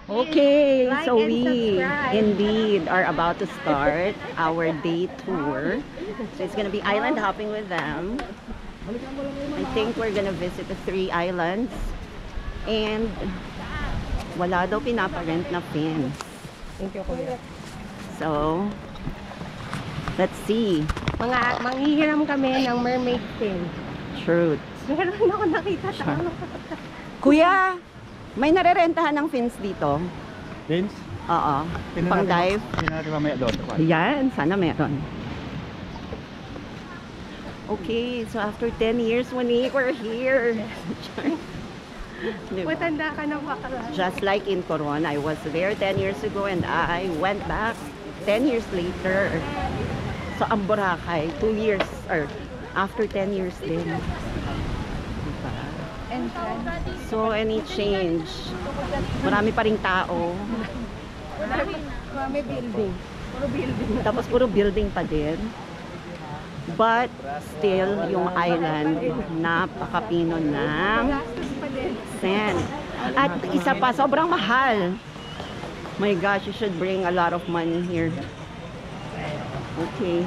Okay, Like so and we subscribe. indeed are about to start our day tour. So it's gonna be island hopping with them. I think we're gonna visit the 3 islands. And wala daw pinaparent na fins. Thank you, Kuya. So, let's see. Manghihiram kami ng mermaid fin. Truth. Meron ako nakita tao. Kuya, may narerentahan ng fins dito. Vince, Oo. Pang dive. tingnan natin mamaya doon. Yan, sana meron. Okay, so after 10 years, Monique, we're here. Diba? Matanda ka na bakla. Just like in Coron, I was there 10 years ago and I went back 10 years later. So, ang Boracay, 2 years, or after 10 years din. Diba? So, any change? Marami pa ring tao. May building. Puro building. Tapos puro building pa din. But still, yung island, napakapino ng Gastos pa din. sand. At isa pa, sobrang mahal. My gosh, you should bring a lot of money here. Okay.